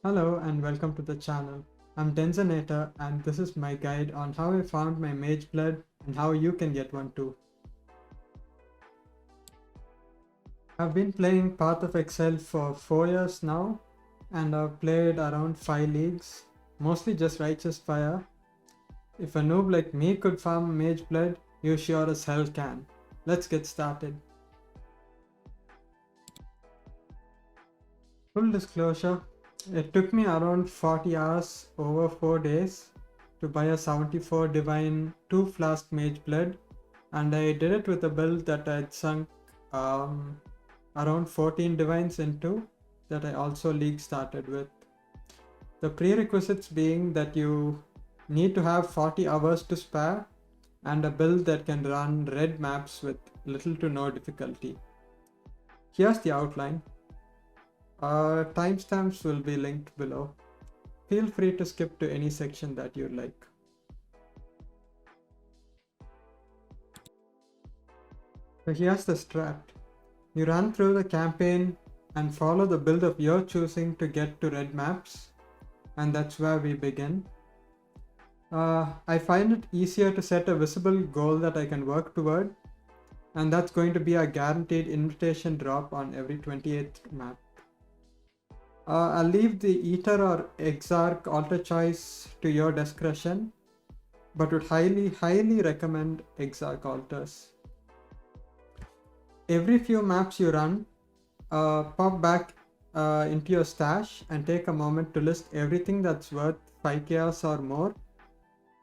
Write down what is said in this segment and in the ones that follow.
Hello and welcome to the channel. I'm Denzonator and this is my guide on how I found my mage blood and how you can get one too. I've been playing Path of Exile for 4 years now and I've played around 5 leagues, mostly just Righteous Fire. If a noob like me could farm mage blood, you sure as hell can. Let's get started. Full disclosure, it took me around 40 hours over 4 days to buy a 74 divine 2 flask mage blood, and I did it with a build that I'd sunk around 14 divines into that I also league started with. The prerequisites being that you need to have 40 hours to spare and a build that can run red maps with little to no difficulty. Here's the outline. Timestamps will be linked below. Feel free to skip to any section that you like. So here's the strat. You run through the campaign and follow the build of your choosing to get to red maps, and that's where we begin. I find it easier to set a visible goal that I can work toward, and that's going to be a guaranteed invitation drop on every 28th map. I'll leave the Eater or Exarch altar choice to your discretion, but would highly recommend Exarch altars. Every few maps you run, pop back into your stash and take a moment to list everything that's worth 5 chaos or more.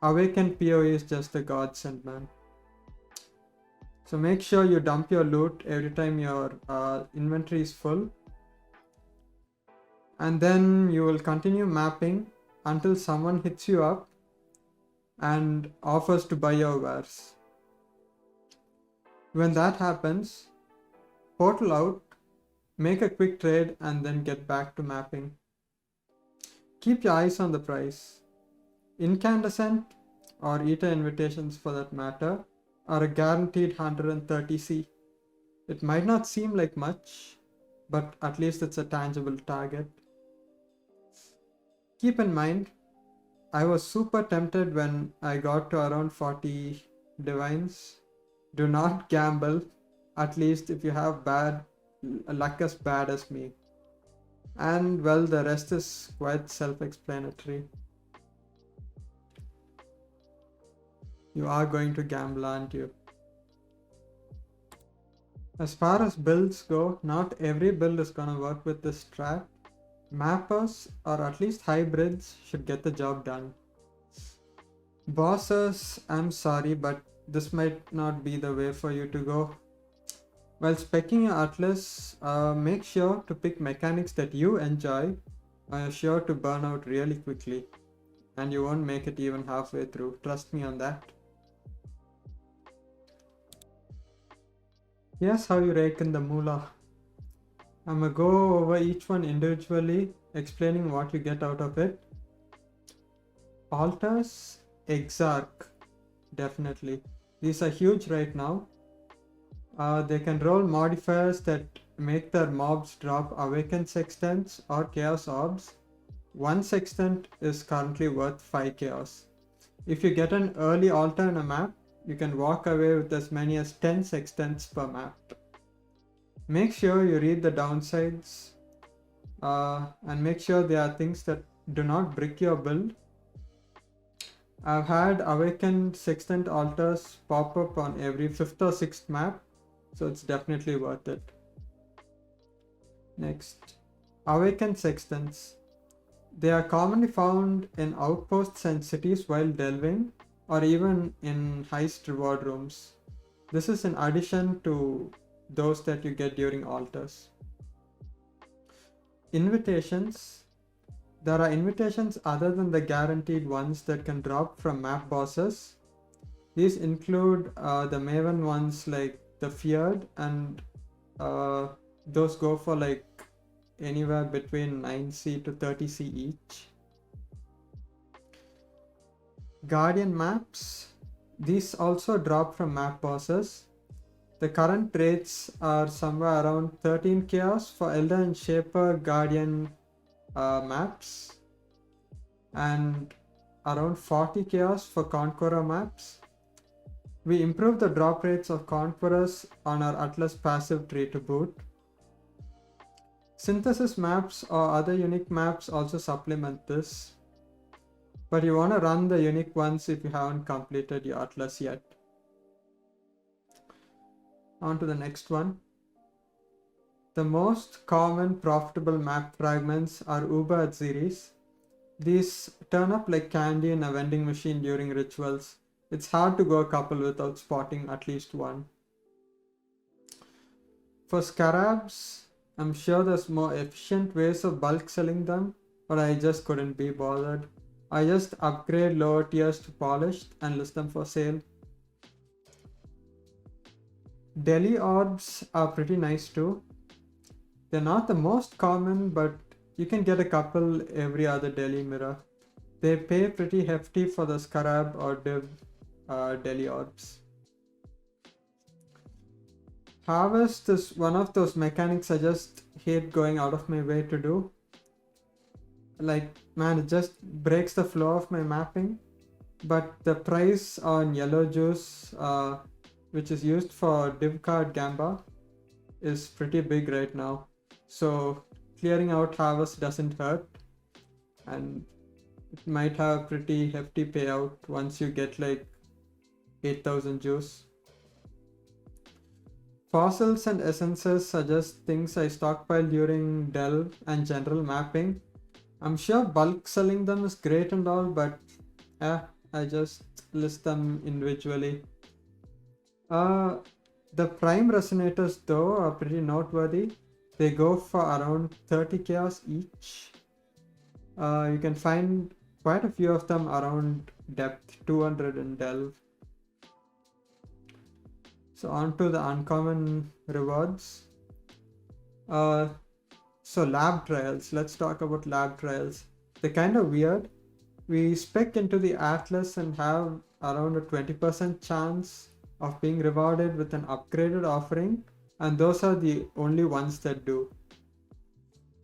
Awakened PoE is just a godsend, man. So make sure you dump your loot every time your inventory is full. And then you will continue mapping until someone hits you up and offers to buy your wares. When that happens, portal out, make a quick trade and then get back to mapping. Keep your eyes on the price. Incandescent or Eater invitations for that matter are a guaranteed 130C. It might not seem like much, but at least it's a tangible target. Keep in mind, I was super tempted when I got to around 40 divines. Do not gamble, at least if you have luck as bad as me. And well, the rest is quite self-explanatory. You are going to gamble, aren't you? As far as builds go, not every build is gonna work with this strat. Mappers, or at least hybrids, should get the job done. Bosses, I'm sorry, but this might not be the way for you to go. While speccing your atlas, make sure to pick mechanics that you enjoy, or you're sure to burn out really quickly. And you won't make it even halfway through, trust me on that. Here's how you rake in the moolah. I'm gonna go over each one individually, explaining what you get out of it. Altars, Exarch, definitely. These are huge right now. They can roll modifiers that make their mobs drop Awakened Sextants or Chaos Orbs. One Sextant is currently worth 5 Chaos. If you get an early altar in a map, you can walk away with as many as 10 Sextants per map. Make sure you read the downsides and make sure there are things that do not brick your build. I've had Awakened Sextant altars pop up on every 5th or 6th map, so it's definitely worth it. Next, Awakened Sextants. They are commonly found in outposts and cities while delving, or even in heist reward rooms. This is in addition to those that you get during altars. Invitations. There are invitations other than the guaranteed ones that can drop from map bosses. These include the Maven ones like the Feared, and those go for like anywhere between 9C to 30C each. Guardian maps. These also drop from map bosses. The current rates are somewhere around 13 chaos for Elder and Shaper, Guardian, maps and around 40 chaos for Conqueror maps. We improved the drop rates of Conquerors on our Atlas passive tree to boot. Synthesis maps or other unique maps also supplement this, but you want to run the unique ones if you haven't completed your Atlas yet. On to the next one. The most common profitable map fragments are Uber series. These turn up like candy in a vending machine during rituals. It's hard to go a couple without spotting at least one. For scarabs, I'm sure there's more efficient ways of bulk selling them, but I just couldn't be bothered. I just upgrade lower tiers to polished and list them for sale. Deli-orbs are pretty nice too. They're not the most common, but you can get a couple every other deli mirror. They pay pretty hefty for the scarab or div deli-orbs. Harvest is one of those mechanics I just hate going out of my way to do. Like, man, it just breaks the flow of my mapping. But the price on yellow juice, which is used for div card gamba, is pretty big right now. So clearing out harvest doesn't hurt, and it might have a pretty hefty payout once you get like 8,000 juice. Fossils and essences are just things I stockpile during delve and general mapping. I'm sure bulk selling them is great and all, but I just list them individually. The prime resonators though are pretty noteworthy. They go for around 30 chaos each. You can find quite a few of them around depth 200 in delve. So on to the uncommon rewards. So lab trials. Let's talk about lab trials. They're kind of weird. We spec into the Atlas and have around a 20% chance of being rewarded with an upgraded offering, and those are the only ones that do.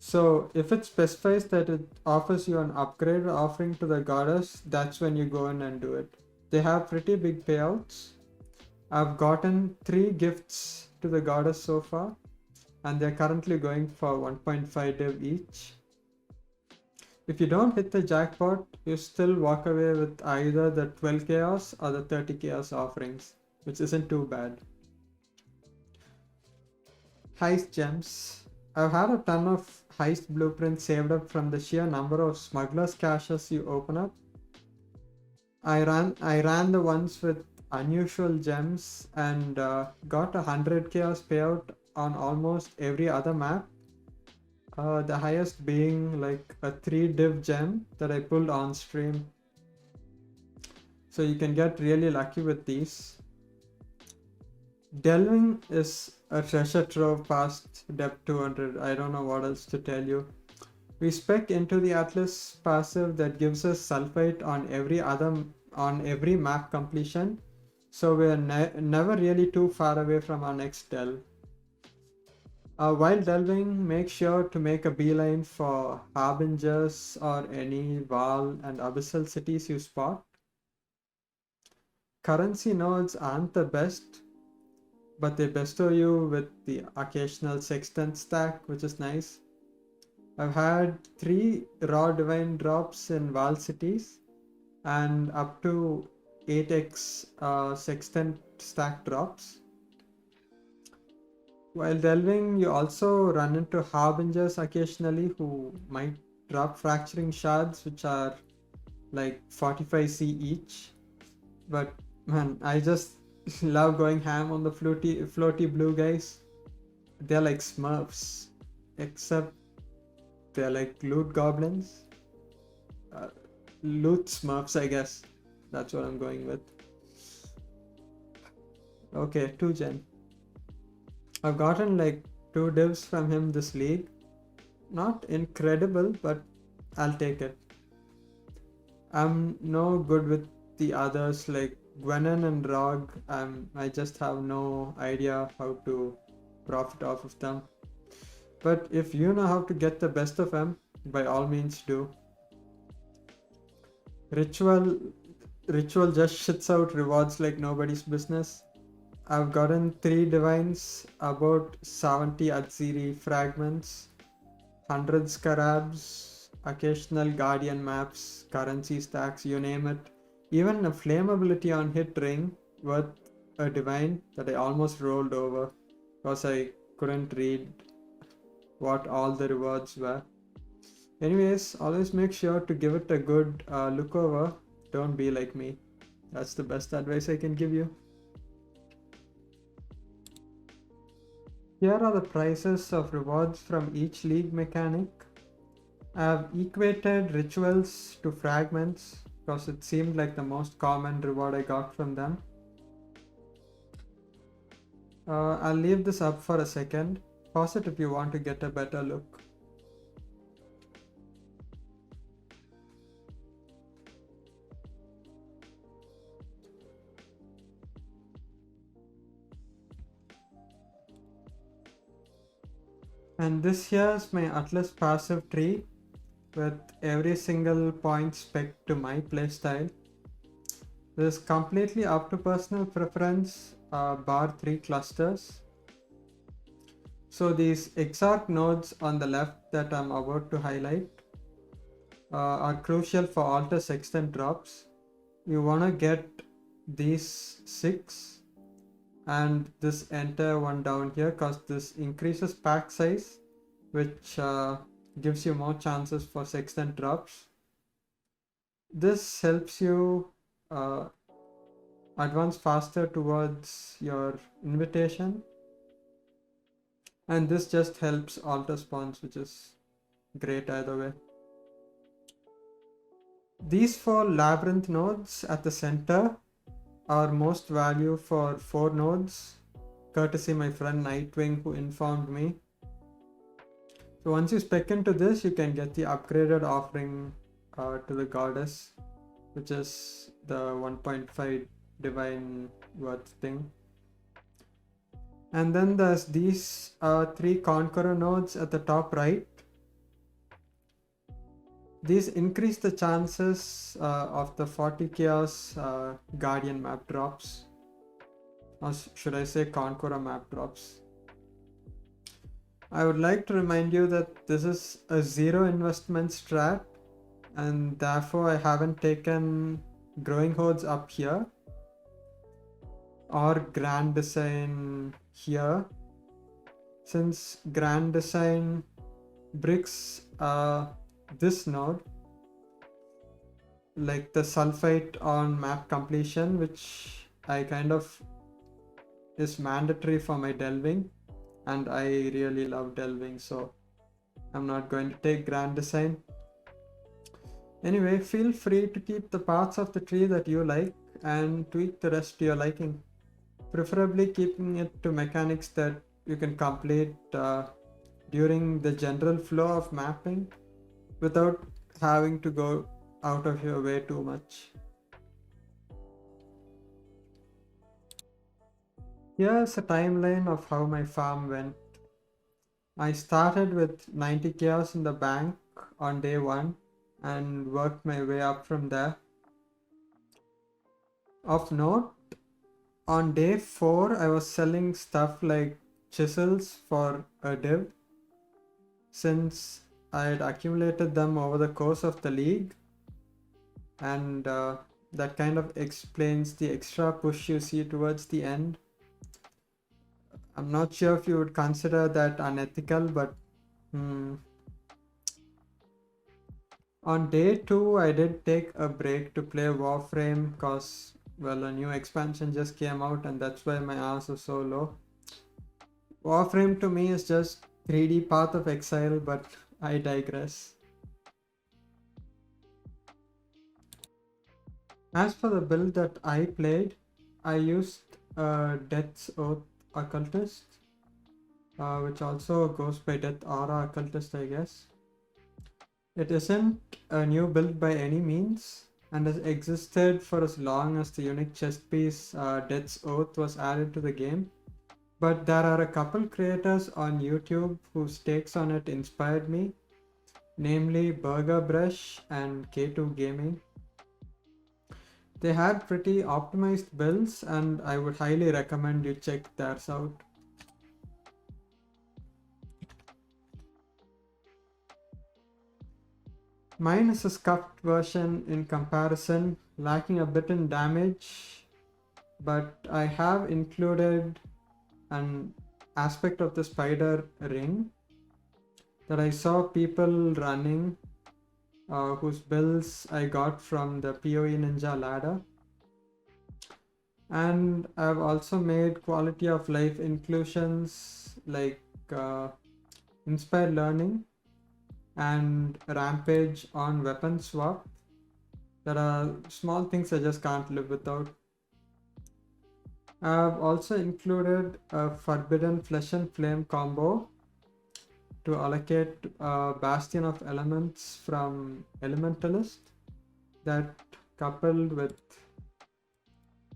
So if it specifies that it offers you an upgraded offering to the goddess, that's when you go in and do it. They have pretty big payouts. I've gotten 3 gifts to the goddess so far, and they're currently going for 1.5 div each. If you don't hit the jackpot, you still walk away with either the 12 chaos or the 30 chaos offerings, which isn't too bad. Heist gems. I've had a ton of heist blueprints saved up from the sheer number of smugglers caches you open up. I ran the ones with unusual gems and got 100 chaos payout on almost every other map. The highest being like a 3 div gem that I pulled on stream. So you can get really lucky with these. Delving is a treasure trove past depth 200. I don't know what else to tell you. We spec into the Atlas passive that gives us sulfite on every map completion. So we're never really too far away from our next delve. While delving, make sure to make a beeline for harbingers or any Val and abyssal cities you spot. Currency nodes aren't the best, but they bestow you with the occasional sextant stack, which is nice. I've had 3 raw divine drops in Val cities and up to 8x sextant stack drops. While delving, you also run into harbingers occasionally who might drop fracturing shards, which are like 45C each. But man, I just love going ham on the floaty blue guys. They're like Smurfs, except they're like loot goblins. Loot Smurfs, I guess. That's what I'm going with. Okay, 2 gen. I've gotten like 2 divs from him this league. Not incredible, but I'll take it. I'm no good with the others like Gwenon and Rog. I just have no idea how to profit off of them. But if you know how to get the best of them, by all means do. Ritual Ritual just shits out rewards like nobody's business. I've gotten 3 divines, about 70 Atziri fragments, 100 scarabs, occasional guardian maps, currency stacks, you name it. Even a flammability on hit ring worth a divine that I almost rolled over because I couldn't read what all the rewards were. Anyways, always make sure to give it a good look over. Don't be like me. That's the best advice I can give you. Here are the prices of rewards from each league mechanic. I have equated rituals to fragments because it seemed like the most common reward I got from them. I'll leave this up for a second. Pause it if you want to get a better look. And this here is my Atlas passive tree with every single point spec to my playstyle. This is completely up to personal preference, bar 3 clusters. So these exarch nodes on the left that I'm about to highlight are crucial for alter sextant drops. You want to get these 6 and this entire one down here because this increases pack size, which gives you more chances for sextant drops. This helps you advance faster towards your invitation, and this just helps alter spawns, which is great either way. These 4 labyrinth nodes at the center are most value for 4 nodes, courtesy my friend Nightwing who informed me. So once you spec into this, you can get the upgraded offering to the goddess, which is the 1.5 divine worth thing. And then there's these 3 conqueror nodes at the top right. These increase the chances of the 40 chaos guardian map drops, or should I say conqueror map drops. I would like to remind you that this is a 0 investment strat, and therefore I haven't taken growing hordes up here or grand design here, since grand design bricks this node, like the sulfite on map completion, which I kind of is mandatory for my delving, and I really love delving, so I'm not going to take grand design. Anyway, feel free to keep the parts of the tree that you like and tweak the rest to your liking, preferably keeping it to mechanics that you can complete during the general flow of mapping without having to go out of your way too much. Here's a timeline of how my farm went. I started with 90 chaos in the bank on day 1 and worked my way up from there. Of note, on day 4 I was selling stuff like chisels for a div, since I had accumulated them over the course of the league, and that kind of explains the extra push you see towards the end. I'm not sure if you would consider that unethical, but on day 2 I did take a break to play Warframe because, well, a new expansion just came out and that's why my hours are so low. Warframe to me is just 3D Path of Exile, but I digress. As for the build that I played, I used Death's Oath Occultist, which also goes by Death Aura Occultist, I guess. It isn't a new build by any means and has existed for as long as the unique chest piece Death's Oath was added to the game. But there are a couple creators on YouTube whose takes on it inspired me. namely BergerBrush and K2 Gaming. They had pretty optimized builds, and I would highly recommend you check theirs out. Mine is a scuffed version in comparison, lacking a bit in damage, but I have included an aspect of the spider ring that I saw people running, whose builds I got from the PoE Ninja ladder. And I've also made quality of life inclusions like inspired learning and rampage on weapon swap. There are small things I just can't live without. I've also included a forbidden flesh and flame combo to allocate a bastion of elements from elementalist, that coupled with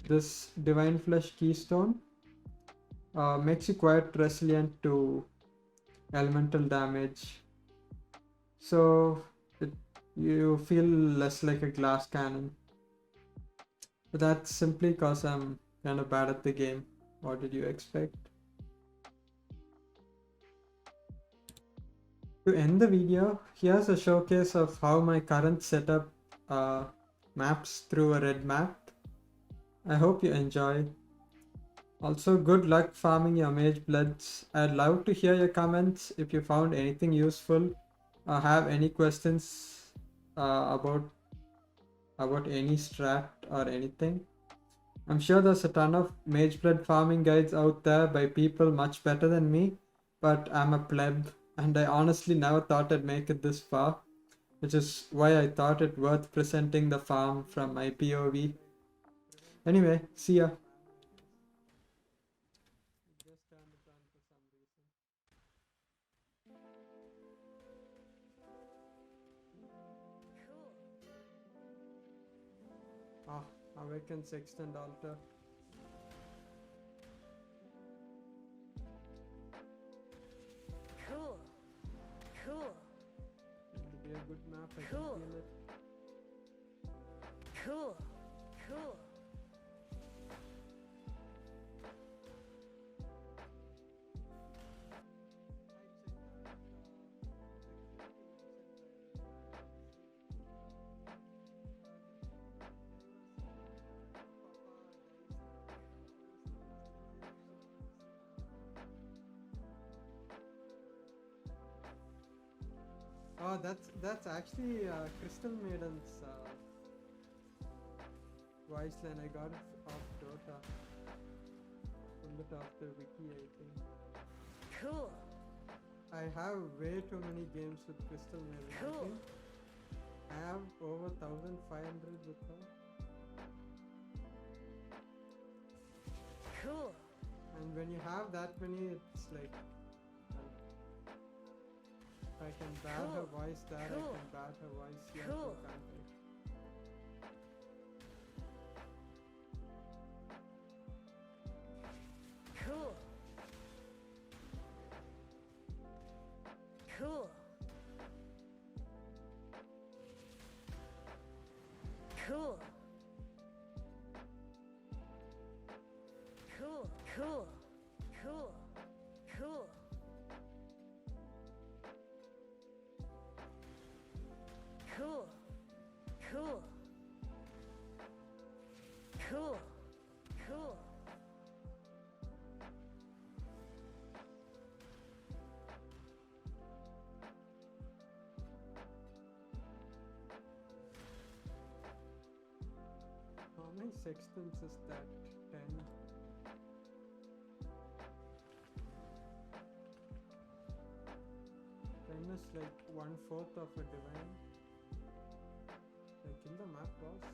this divine flesh keystone makes you quite resilient to elemental damage, so you feel less like a glass cannon. But that's simply because I'm kind of bad at the game. What did you expect? To end the video, here's a showcase of how my current setup maps through a red map. I hope you enjoy. Also, good luck farming your mage bloods. I'd love to hear your comments if you found anything useful or have any questions about any strat or anything. I'm sure there's a ton of mage blood farming guides out there by people much better than me, but I'm a pleb and I honestly never thought I'd make it this far, which is why I thought it worth presenting the farm from my POV. Anyway, see ya. Awaken Sextant Altar. Cool. It'll be a good map, I can Cool. feel it. Cool. Oh, that's actually Crystal Maiden's voice line. I got it off Dota. Pulled it off the wiki, I think. Cool. I have way too many games with Crystal Maiden. Cool. I think I have over 1,500 with her. Cool. And when you have that many, it's like, if I can bear her voice there, Cool. I can bear her voice here, Cool. so can't I? Cool. Cool. Cool. Cool. Cool. Cool. Cool. Cool. Cool. Cool. Cool. How many sextants is that? 10? Ten is like 1/4 of a divine. I kill the map boss.